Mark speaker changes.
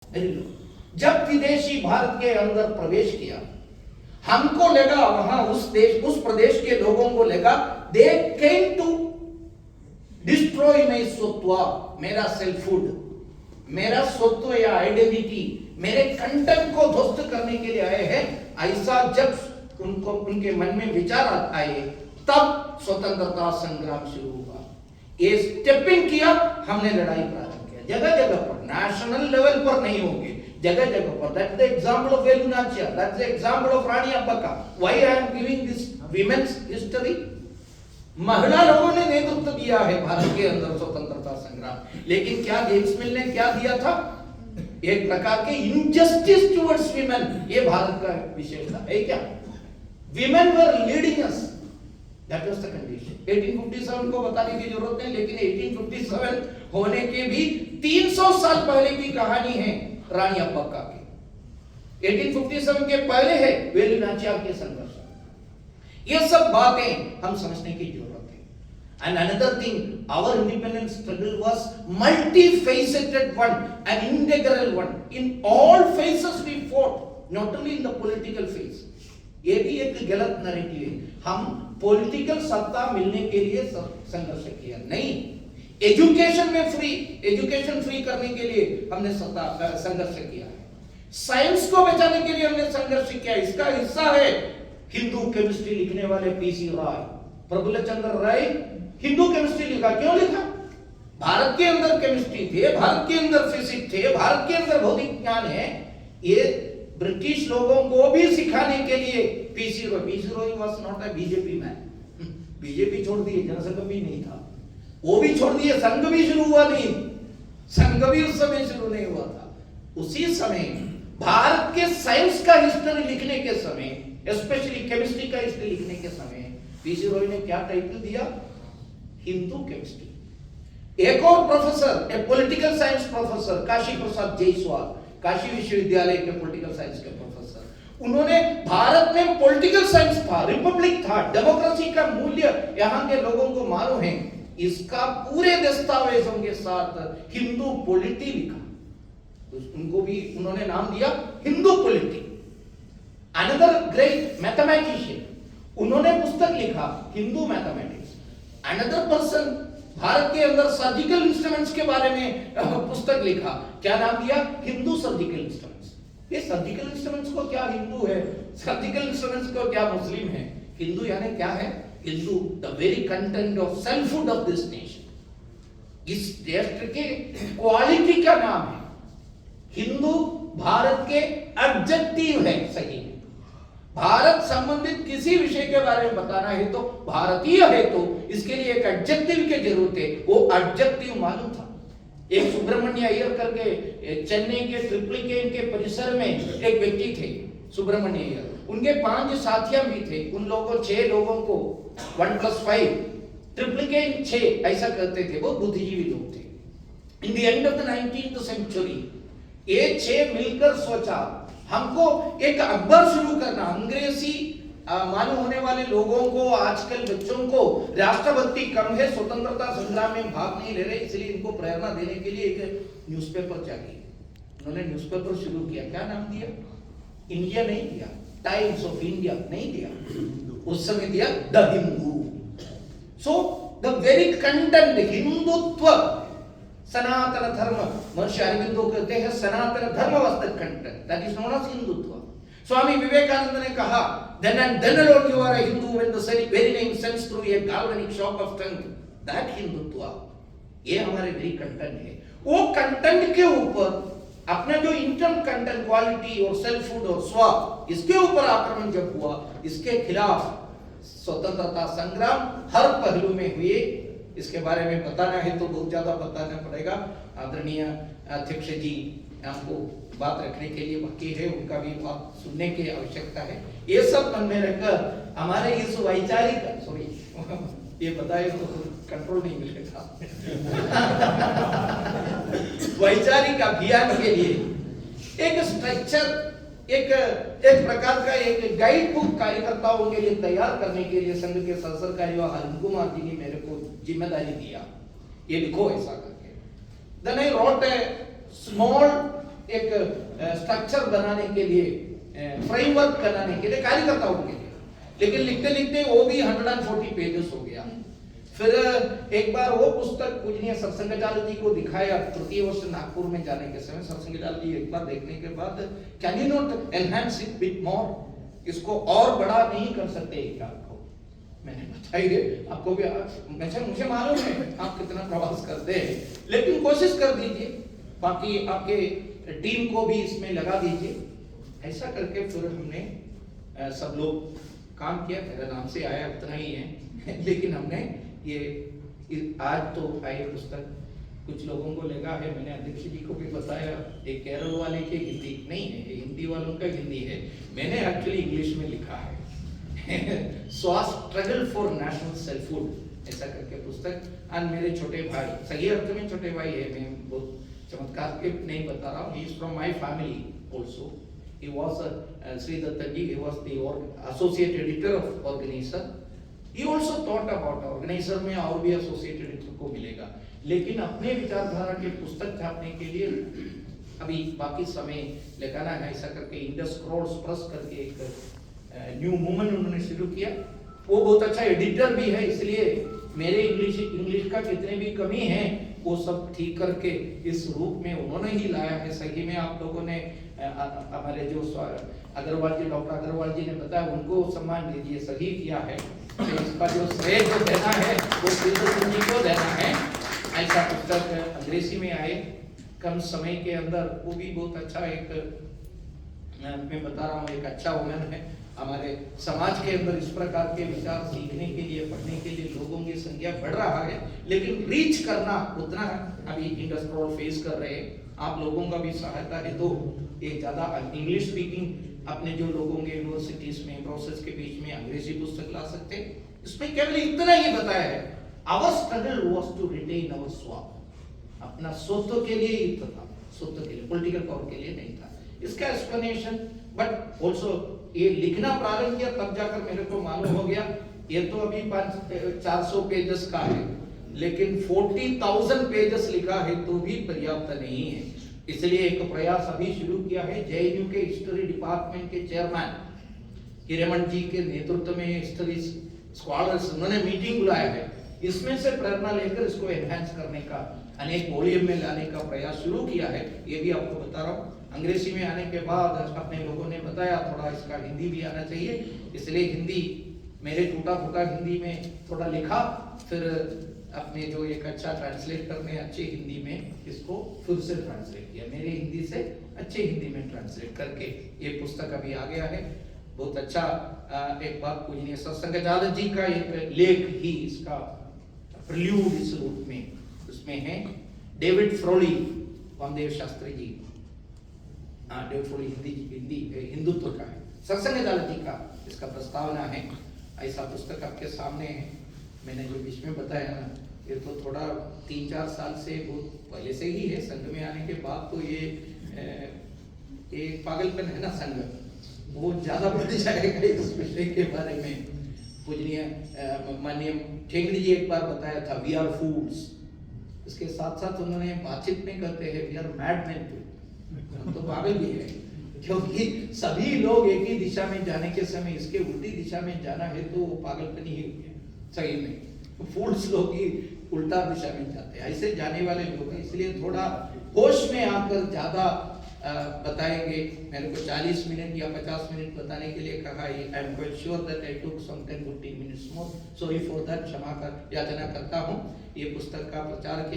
Speaker 1: जब विदेशी भारत के अंदर प्रवेश किया, हमको लगा वहां उस प्रदेश के लोगों को लगा दे केम टू डिस्ट्रॉय माय स्वत्व, मेरा सेल्फहुड, मेरा स्वत्व या आइडेंटिटी, मेरे कंटेंट को ध्वस्त करने के लिए आए हैं। ऐसा जब उनके मन में विचार आए, तब स्वतंत्रता संग्राम शुरू हुआ। ये स्टेपिंग किया, हमने लड़ाई प्रारंभ किया। जगह जगह पर, नेशनल लेवल पर नहीं होंगे, जगह जगह पर। That's the example of Velu Nachiyar, that's the example of Rani Abbakka. Why I am giving this women's history? महिला लोगों ने नेतृत्व दिया है भारत के अंदर स्वतंत्रता संग्राम। लेकिन क्या जेम्स मिल ने क्या दिया था? एक प्रकार के इनजस्टिस टुवर्ड्स विमेन। ये भारत का विशेषता है क्या? Women were leading us, that was the condition. 1857 को बताने की जरूरत नहीं, लेकिन 1857 होने के भी 300 साल पहले की कहानी है रानी अब्बक्का की। 1857 के पहले है वेलु नाचियार के संघर्ष। ये सब बातें हम समझने की जरूरत है। And another thing, our independence struggle was multifaceted one, an integral one. In all phases we fought, not only in the political phase. ये भी एक गलत नैरेटिव है। हम पॉलिटिकल सत्ता मिलने के लिए संघर्ष किया नहीं, एजुकेशन फ्री करने के लिए हमने संघर्ष किया है। साइंस को बचाने के लिए हमने संघर्ष किया। इसका हिस्सा है हिंदू केमिस्ट्री लिखने वाले पीसी राय, प्रफुल्ल चंद्र राय। हिंदू केमिस्ट्री लिखा, क्यों लिखा? भारत के अंदर केमिस्ट्री थे, भारत के अंदर फिजिक्स थे, भारत के अंदर भौतिक ज्ञान है। ये ब्रिटिश लोगों को भी सिखाने के लिए PC Roy was not a BJP man. BJP छोड़ दिए, जनसंघ भी नहीं था, वो भी छोड़ दिए, संघ भी शुरू हुआ नहीं, संघ भी उस समय शुरू नहीं हुआ था। उसी समय भारत के साइंस का हिस्ट्री लिखने के समय, स्पेशली केमिस्ट्री का हिस्ट्री लिखने के समय, पीसी रॉय ने क्या टाइटल दिया? हिंदू केमिस्ट्री। एक और प्रोफेसर, ए political science professor, Kashi Prasad Jaiswal, Kashi विश्वविद्यालय के पॉलिटिकल साइंस के प्रोफेसर, उन्होंने भारत में पॉलिटिकल साइंस था, रिपब्लिक था, डेमोक्रेसी का मूल्य यहाँ के लोगों को मालूम है, इसका पूरे दस्तावेजों के साथ हिंदू पॉलिटी लिखा। तो उनको भी उन्होंने नाम दिया Hindu polity. Another great mathematician, उन्होंने पुस्तक लिखा Hindu mathematics. Another person, Bharat के अंदर सर्जिकल इंस्ट्रूमेंट्स के बारे में पुस्तक लिखा, क्या नाम दिया? Hindu surgical instruments. ये सर्जिकल इंस्ट्रूमेंट्स को क्या हिंदू है, सर्जिकल इंस्ट्रूमेंट्स को क्या मुस्लिम है? हिंदू यानी क्या है? Hindu, the very content of selfhood of this nation. इस राष्ट्र के क्वालिटी का नाम है हिंदू। भारत के एडजेक्टिव है, सही है। भारत संबंधित किसी विषय के बारे में बताना है तो, भारतीय है तो इसके लिए एक एडजेक्टिव की जरूरत है। वो एडजेक्टिव मालूम था। एक सुब्रमण्य अय्यर करके चेन्नई के ट्रिप्लिकेन के परिसर में एक व्यक्ति थे, सुब्रमण्य अय्यर। उनके 5 साथियां भी थे। उन लोगों 6 लोगों को 1+5 ट्रिप्लिकेन 6 ऐसा कहते थे। वो बुद्धिजीवी लोग थे। In the end of the 19th century ये 6 मिलकर सोचा हमको एक अखबार शुरू करना। अंग्रेजी मालूम होने वाले लोगों को, आजकल बच्चों को राष्ट्रभक्ति कम है, स्वतंत्रता संग्राम में भाग नहीं ले रहे, इसलिए इनको प्रेरणा देने के लिए एक न्यूज़पेपर चाहिए। उन्होंने न्यूज़पेपर शुरू किया। क्या नाम दिया? इंडिया नहीं दिया, टाइम्स ऑफ इंडिया नहीं दिया, उस समय दिया the Hindu. So the very content Hindutva, Sanatan Dharma, Maharshi Aurobindo कहते हैं Sanatan Dharma was the content, that is known as Hindutva. Swami Vivekananda ने कहा, then and then alone you are a Hindu when the very name sends through a galvanic shock of strength, that Hindutva. ये हमारे very content है। वो content के ऊपर अपना जो इंटरनल कंटेंट, क्वालिटी और सेल्फहुड और स्व, इसके ऊपर आक्रमण जब हुआ, इसके खिलाफ स्वतंत्रता संग्राम हर पहलू में हुए। इसके बारे में बताना है तो बहुत ज्यादा बताना पड़ेगा। आदरणीय अध्यक्ष जी हमको बात रखने के लिए बाकी है, उनका भी बात सुनने की आवश्यकता है। ये सब मन में रखकर हमारे इस वैचारिक, सॉरी ये बताए तो कंट्रोल नहीं मिलेगा वैचारिक अभियान के लिए एक स्ट्रक्चर, एक प्रकार का एक गाइड बुक कार्यकर्ताओं के लिए तैयार करने के लिए संघ के सरकारी हरिन कुमार जी ने मेरे को जिम्मेदारी दिया, ये लिखो ऐसा करके। Then I wrote a small एक स्ट्रक्चर बनाने के लिए, फ्रेमवर्क बनाने के लिए कार्य करता हूं उनके लिए। लेकिन लिखते लिखते वो भी 140 पेजेस हो गया। फिर एक बार वो पुस्तक पूजनीय सत्संगाचार्य जी को दिखाया तृतीय वर्ष नागपुर में जाने के समय। सत्संगाचार्य जी एक बार देखने के बाद, can you not enhance it bit more, इसको और बड़ा नहीं कर सकते क्या आपको? मैंने बताइए आपको भी, मुझे मालूम है आप कितना प्रवास करते हैं, लेकिन कोशिश कर दीजिए, बाकी आपके टीम को भी इसमें लगा दीजिए। ऐसा करके फिर हमने सब लोग काम किया। मेरा नाम से आया उतना ही है लेकिन हमने ये आज तो आई पुस्तक कुछ लोगों को लगा है, मैंने अध्यक्ष जी को भी बताया, एक केरल वाले के हिंदी नहीं है, ये हिंदी वालों का हिंदी है, मैंने एक्चुअली इंग्लिश में लिखा है स्ट्रगल फॉर नेशनल सेल्फहुड, ऐसा करके पुस्तक। एंड मेरे छोटे भाई, सही अर्थ में छोटे भाई है, मैं बहुत चमत्कार के नहीं बता रहा हूँ, he is from my family also. He was Sri Dattaji, he was the associate editor of Organizer. He also thought about Organizer में और भी associate editor को मिलेगा, लेकिन अपने विचारधारा के पुस्तक छापने के लिए अभी बाकी समय लगाना है, ऐसा करके इंडस क्रॉस प्रेस करके एक न्यू मूवमेंट उन्होंने शुरू किया। वो बहुत अच्छा एडिटर भी है, इसलिए मेरे इंग्लिश का कितने भी कमी है वो सब ठीक करके इस रूप में उन्होंने ही लाया है। सही में आप लोगों ने हमारे जो अग्रवाल जी, डॉक्टर अग्रवाल जी ने बताया, उनको सम्मान दीजिए, सही किया है। तो इसका जो श्रेय जो देना है वो सिंह जी को देना है। ऐसा पुस्तक अंग्रेजी में आए कम समय के अंदर, वो भी बहुत अच्छा एक, मैं बता रहा हूँ, एक अच्छा वुमन है। हमारे समाज के अंदर इस प्रकार के विचार सीखने के लिए, पढ़ने के लिए लोगों की संख्या बढ़ रहा है, लेकिन रीच करना उतना अभी इंडस्ट्रियल फेस कर रहे हैं। आप लोगों का भी सहायता है तो ये ज्यादा इंग्लिश स्पीकिंग अपने जो लोगों के यूनिवर्सिटीज में प्रोसेस के बीच में अंग्रेजी पुस्तक ला सकते हैं। इसमें केवल इतना ही बताया है, our struggle was to retain our स्वैप, अपना स्वत्व के लिए युद्ध था, स्वत्व के लिए, पॉलिटिकल पावर के लिए नहीं था। इसका एक्सप्लेनेशन, बट ऑल्सो ये लिखना प्रारंभ किया तब जाकर मेरे को मालूम हो गया ये तो अभी 400 पेजेस का है, लेकिन 40,000 पेजेस लिखा है तो भी पर्याप्त नहीं है। इसलिए एक प्रयास अभी शुरू किया है। जेएनयू के हिस्ट्री डिपार्टमेंट के चेयरमैन हिरेमन जी के नेतृत्व में हिस्ट्री स्कॉलर्स, उन्होंने मीटिंग बुलाया है, इसमें से प्रेरणा लेकर इसको एनहांस करने का, अनेक वॉल्यूम में लाने का प्रयास शुरू किया है। ये भी आपको बता रहा हूँ। अंग्रेजी में आने के बाद अपने लोगों ने बताया थोड़ा इसका हिंदी भी आना चाहिए, इसलिए हिंदी मेरे टूटा फूटा हिंदी में थोड़ा लिखा, फिर अपने जो एक अच्छा ट्रांसलेट करने अच्छे हिंदी में इसको फिर से ट्रांसलेट किया, मेरे हिंदी से अच्छे हिंदी में ट्रांसलेट करके ये पुस्तक अभी आ गया है। बहुत अच्छा। एक बात पूजनीय सत्संगाचार्य जी का एक लेख ही इसका प्रिल्यूड इस रूप में उसमें है। डेविड फ्रोली, वामदेव शास्त्री जी, डेविड फ्रोली हिंदुत्व का है, सत्संगाचार्य जी का इसका प्रस्तावना है। ऐसा पुस्तक आपके सामने है। मैंने जो बीच में बताया ना, ये तो थोड़ा 3-4 साल से बहुत पहले से ही है, संघ में आने के बाद तो ये पागलपन है ना, संघ बहुत ज्यादा बढ़ जाएगा इस विषय के बारे में। पूजनीय माननीय ठेंगड़ी जी एक बार बताया था, वी आर फूल्स, इसके साथ साथ उन्होंने बातचीत में कहते हैं वी आर मैडमैन टू, हम तो पागल भी है, क्योंकि सभी लोग एक ही दिशा में जाने के समय इसके उल्टी दिशा में जाना है तो वो पागलपन ही है। सही में फूल्स लोग ही उल्टा दिशा में जाते हैं, ऐसे जाने वाले लोग हैं। इसलिए थोड़ा होश में आकर ज्यादा बताएंगे। मेरे को 40 मिनट या 50 मिनट बताने के लिए कहा है। I am quite sure that I took some 10-15 minutes more, sorry for that, क्षमा कर याचना करता हूँ। ये पुस्तक का प्रचार के